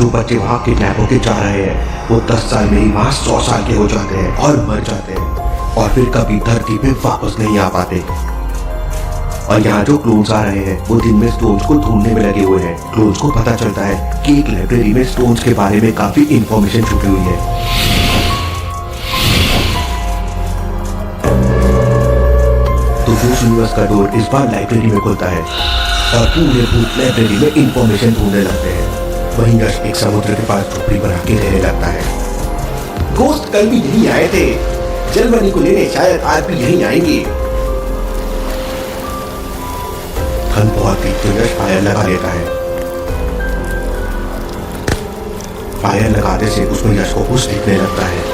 जो बच्चे वहाँ किडनैप होके जा रहे हैं वो 10 साल में ही वहाँ 100 साल के हो जाते हैं और मर जाते हैं और फिर कभी धरती पे वापस नहीं आ पाते। और यहाँ जो क्लोन्स आ रहे हैं वो दिन में स्टोन्स को ढूंढने में लगे हुए हैं। क्लोन्स को पता चलता है कि एक लाइब्रेरी में स्टोन्स के बारे में काफी इंफॉर्मेशन छुपी हुई है। तो जोश यूनिवर्स का डोर इस बार लाइब्रेरी में खुलता है और पूरे भूत लाइब्रेरी में इंफॉर्मेशन ढूंढने लगते हैं। वहीं यश एक समुद्र के पास झोपड़ी बना के रहने लगता है। गोस्ट कल भी यहीं आए थे, जर्मनी को लेने शायद आज भी यहीं आएंगे। ठंड बहुत थी तो यश फायर लगा लेता है। फायर लगाने से उसमें यश को कुछ दिखने लगता है।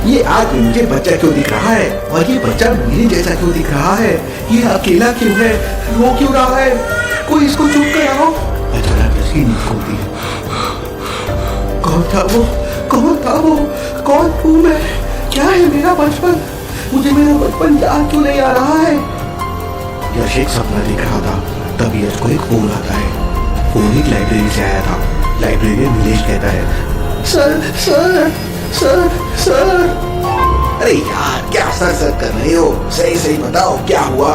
ये आज मुझे बच्चा क्यों दिख रहा है और ये बच्चा मेरे जैसा क्यों दिख रहा है? ये अकेला क्यों है? रो क्यों रहा है? कोई इसको चुप कराओ। अचानक इसकी नींद खुलती है। कौन था वो? कौन था वो? कौन हूँ मैं? क्या है मेरा बचपन? मुझे मेरा बचपन याद क्यों नहीं आ रहा है? यश एक सपना देख रहा था, तभी यश को एक फोन आता है। फोन एक लाइब्रेरी से आया था। लाइब्रेरियन नीलेश कहता है, सर सर सर सर। अरे यार क्या सर सर कर रहे हो? सही सही बताओ क्या हुआ?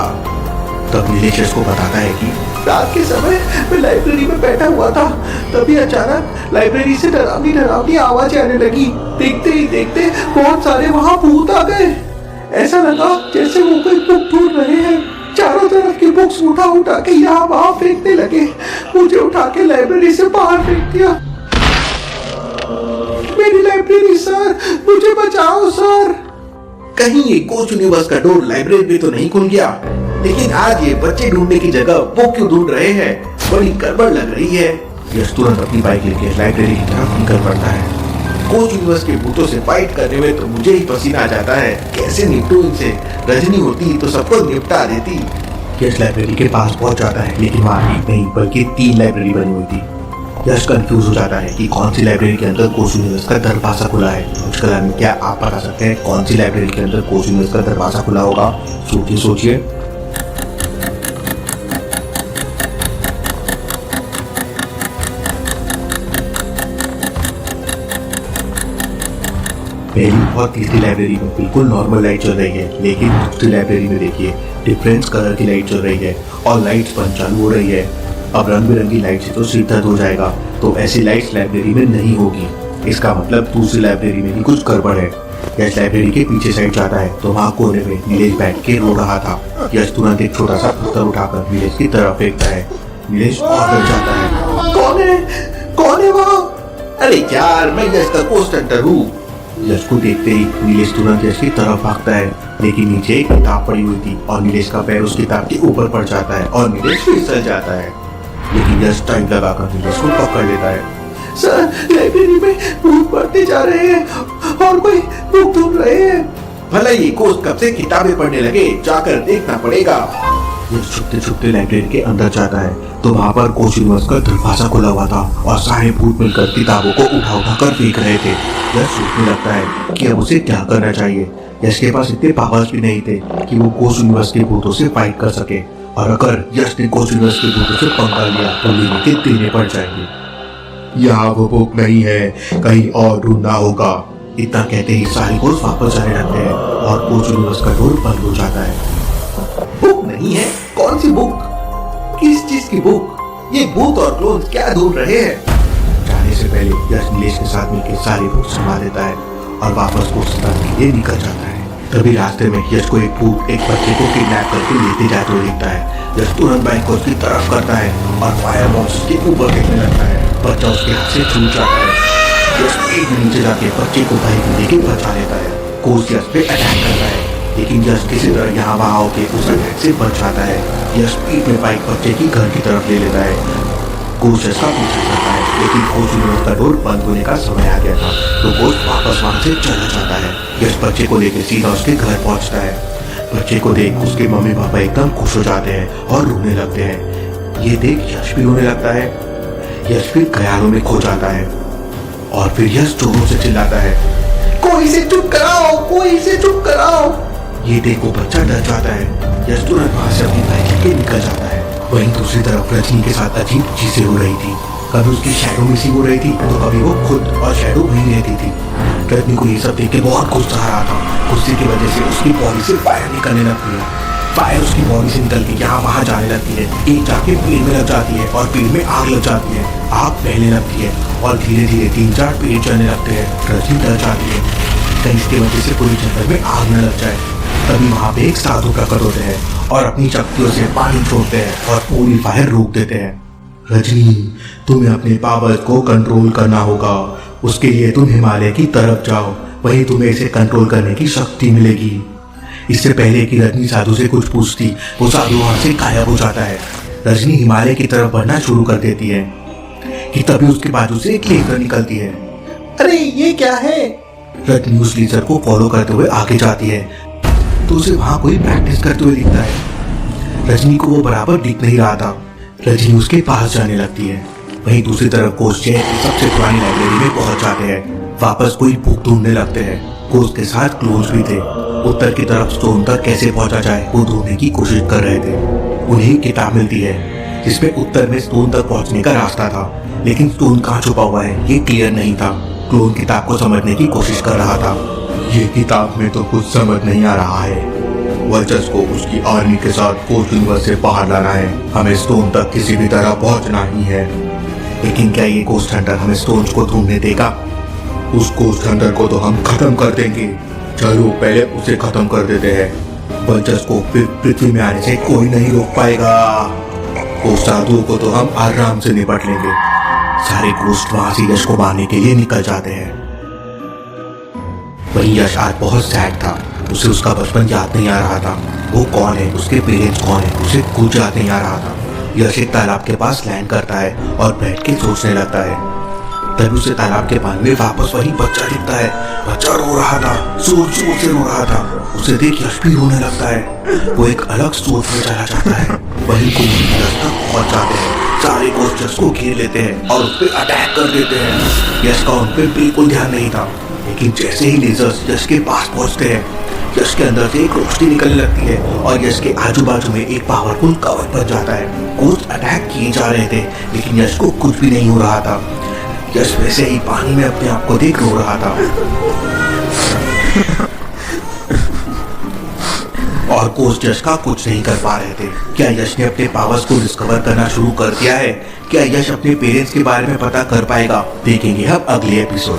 तब नीलेश यश को बताता है कि रात के समय मैं लाइब्रेरी में बैठा हुआ था, तभी अचानक लाइब्रेरी से डरावनी डरावनी आवाजें आने लगी। देखते ही देखते बहुत सारे वहाँ भूत आ गए। ऐसा लगा जैसे वो कोई बुक ढूंढ रहे हैं। चारों तरफ की बुक्स उठा उठा के यहाँ वहाँ फेंकने लगे। मुझे उठा के लाइब्रेरी से बाहर फेंक दिया। मेरी लाइब्रेरी सर, मुझे बचाओ सर। कहीं ये गोस्ट यूनिवर्स का डोर लाइब्रेरी में तो नहीं खुल गया, लेकिन आज ये बच्चे ढूंढने की जगह वो क्यों ढूंढ रहे हैं? बड़ी गड़बड़ लग रही है। यश तुरंत अपनी बाइक लेके लाइब्रेरी की तरफ निकल पड़ता है। गोस्ट यूनिवर्स के भूतों से फाइट करने में तो मुझे ही पसीना आ जाता है। कैसे निपटूं इनसे? रजनी होती तो सबको निपटा देती। यश लाइब्रेरी के पास पहुंच जाता है, लेकिन वहाँ एक नहीं बल्कि 3 लाइब्रेरी बनी हुई थी। यश कंफ्यूज हो जाता है कि कौन सी लाइब्रेरी के अंदर गोस्ट यूनिवर्स का दरवाजा खुला है। कुछ कला में क्या आप बता सकते हैं कौन सी लाइब्रेरी के अंदर गोस्ट यूनिवर्स का दरवाजा खुला होगा? सोचिए सोचिए। पहली और तीसरी लाइब्रेरी में बिल्कुल नॉर्मल लाइट चल रही है, लेकिन दूसरी लाइब्रेरी में देखिए डिफरेंट कलर की लाइट चल रही है और लाइट्स बंद चालू हो रही है। अब रंग बिरंगी लाइट से तो सिर दर्द हो जाएगा, तो ऐसी लाइट्स लाइब्रेरी में नहीं होगी। इसका मतलब दूसरी लाइब्रेरी में ही कुछ गड़बड़ है। यश लाइब्रेरी के पीछे साइड जाता है तो वहाँ कोने में नीलेश बैठ के रो रहा था। यश तुरंत एक छोटा सा पत्थर उठाकर नीलेश की तरफ फेंकता है। नीलेश और डर जाता है। कौन है? कौन है वहाँ? अरे यार मैं यश का गोस्ट हंटर हूँ। यश को देखते ही नीलेश तुरंत यश की तरफ भागता है, लेकिन नीचे एक किताब पड़ी हुई थी और नीलेश का पैर उस किताब के ऊपर पड़ जाता है और नीलेश फिसल जाता है। लेकिन यश टाइम लगाकर नीलेश को पकड़ लेता है। सर लाइब्रेरी में भूत पढ़ते जा रहे हैं और कोई बुक ढूंढ रहे हैं। भला ये गोस्ट कब से किताबें पढ़ने लगे? जाकर देखना पड़ेगा। यश छुपते छुपते लाइब्रेरी के अंदर जाता है तो वहाँ पर गोस्ट यूनिवर्स का दरवाजा खुला हुआ था और सारे भूत मिलकर किताबों को उठा उठा कर फेंक रहे थे। यश सोचने लगता है कि अब उसे क्या करना चाहिए। यश के पास इतने पावर्स भी नहीं थे कि वो गोस्ट यूनिवर्स के भूतों से फाइट कर सके, और अगर यश ने गोस्ट यूनिवर्स के भूतों से पंगा लिया तो लेने के देने पड़ जाएंगे। यहाँ वो बुक नहीं है, कहीं और ढूंढना होगा। इतना कहते ही सारे गोस्ट वापस जाने लगते हैं और गोस्ट यूनिवर्स का डोर बंद हो जाता है। बुक नहीं है? कौन सी बुक? किस चीज की बुक? ये भूत और क्लोन्स क्या ढूंढ रहे हैं? जाने से पहले यश नीलेश के साथ मिलकर सारी बुक संभा देता है और वापस गोस्टस्थान के लिए निकल जाता है। तभी रास्ते में यश को एक भूत एक बच्चे को किडनैप करके लेते जाते हुए देखता है। यश तुरंत बाइक को उसकी तरफ करता है और फायर बॉम्ब उसके ऊपर फेंकने लगता है। बच्चा उसके हाथ से छूट जाता है। यश स्पीड में नीचे जाके बच्चे को बाइक में लेके बचा लेता है। गोस्ट यश पे अटैक करता है, लेकिन यश किसी तरह यहाँ वहाँ होके उस अटैक से बच जाता है। यश स्पीड में बाइक बच्चे की घर की तरफ ले लेता है। गोस्ट यश का पीछा करता है, लेकिन गोस्ट यूनिवर्स का डोर बंद होने का समय आ गया था, तो गोस्ट वापस वहाँ से चला जाता है। यश बच्चे को लेकर सीधा उसके घर पहुँचता है। बच्चे को देख उसके मम्मी पापा एकदम खुश हो जाते हैं और रोने लगते हैं। ये देख यश भी रोने लगता है। यश फिर ख्यालों में खो जाता है और फिर यश जोरों से चिल्लाता है, कोई इसे चुप कराओ, कोई इसे चुप कराओ। ये देख वो बच्चा डर जाता है। यश तुरंत वहां से अपनी बाइक लेके निकल जाता है। वहीं दूसरी तरफ रजनी के साथ अजीब चीजें हो रही थी। कभी उसकी शैडो मिसिंग हो रही थी तो कभी वो खुद और शैडो वहीं रहती थी। रजनी को ये सब देख के बहुत गुस्सा आ रहा था। गुस्से की वजह से उसकी बॉडी से फायर निकलने लगती है। फायर उसकी बॉडी से निकल के यहाँ वहां जाने लगती है। एक जाके पेड़ में लग जाती है और पेड़ में आग लग जाती है। आग फैलने लगती है और धीरे धीरे 3-4 पेड़ जलने लगते हैं। रजनी डर जाती है कहीं इसकी वजह से पूरी जंगल में आग न लग जाए। तभी वहां पे एक साधु प्रकट होते हैं और अपनी शक्तियों से पानी छोड़ते हैं और पूरी फायर रोक देते हैं। रजनी, तुम्हें अपने पावर को कंट्रोल करना होगा। उसके लिए तुम हिमालय की तरफ जाओ, वहीं तुम्हें इसे कंट्रोल करने की शक्ति मिलेगी। इससे पहले कि रजनी साधु से कुछ पूछती, वो साधु वहां से गायब हो जाता है। रजनी हिमालय की तरफ बढ़ना शुरू कर देती है कि तभी उसके बाजू से एक लेजर निकलती है। अरे ये क्या है? रजनी उस लेजर को फॉलो करते हुए आगे जाती है तो उसे वहां कोई प्रैक्टिस करते हुए दिखता है। रजनी को वो बराबर दिख नहीं रहा था। रजनी उसके पास जाने लगती है। वहीं दूसरी तरफ कोच जय सबसे पुरानी लाइब्रेरी में पहुंच जाते हैं। वापस कोई बुक ढूंढने लगते हैं। कोच के साथ क्लोज भी थे। उत्तर की तरफ स्टोन तक कैसे पहुंचा जाए वो ढूंढने की कोशिश कर रहे थे। उन्हें किताब मिलती है जिसमें उत्तर में स्टोन तक पहुंचने का रास्ता था, लेकिन स्टोन कहाँ छुपा हुआ है ये क्लियर नहीं था। क्लोन किताब को समझने की कोशिश कर रहा था। ये किताब में तो कुछ समझ नहीं आ रहा है। वर्चस को उसकी आर्मी के साथ कोस्ट यूनिवर्स से बाहर लाना है। हमें स्टोन तक किसी भी तरह पहुंचना ही है। लेकिन क्या ये गोस्ट हंटर हमें स्टोन्स को ढूंढने देगा? उस गोस्ट हंटर को तो हम खत्म कर देंगे। चलो पहले उसे खत्म कर देते हैं। वर्चस को फिर पृथ्वी में आने से कोई नहीं रोक पाएगा। गोस्ट साधुओं को तो हम आराम से निपट लेंगे। सारे गोस्ट वहां से यश को मारने के लिए निकल जाते हैं। वहीं यश आज बहुत सैड था। उसे उसका बचपन याद नहीं आ रहा था। वो कौन है, उसके पेरेंट्स कौन है, उसे कुछ याद नहीं आ रहा था। यश एक तालाब के पास लैंड करता है और बैठ के सोचने लगता है। तभी उसे तालाब के पानी में वापस वही बच्चा दिखता है। बच्चा रो रहा था, जोर जोर से रो रहा था। उसे देख यश भी रोने लगता है। वो एक अलग सोच में चला जाता है। वही को यश तक पहुंच जाते हैं। सारे गोस्ट यश को घेर लेते हैं और उस पर अटैक कर देते हैं। यश का उन पर बिल्कुल ध्यान नहीं था, लेकिन जैसे ही लेजर्स यश के पास पहुंचते हैं, यश के अंदर से एक रोशनी निकलने लगती है और यश के आजू बाजू में एक पावरफुल कवर बन जाता है। गोस्ट अटैक किए जा रहे थे लेकिन यश को कुछ भी नहीं हो रहा था। यश वैसे ही पानी में अपने आप को देख रो रहा था और गोस्ट यश का कुछ नहीं कर पा रहे थे। क्या यश ने अपने पावर्स को डिस्कवर करना शुरू कर दिया है? क्या यश अपने पेरेंट्स के बारे में पता कर पाएगा? देखेंगे हम अगले एपिसोड।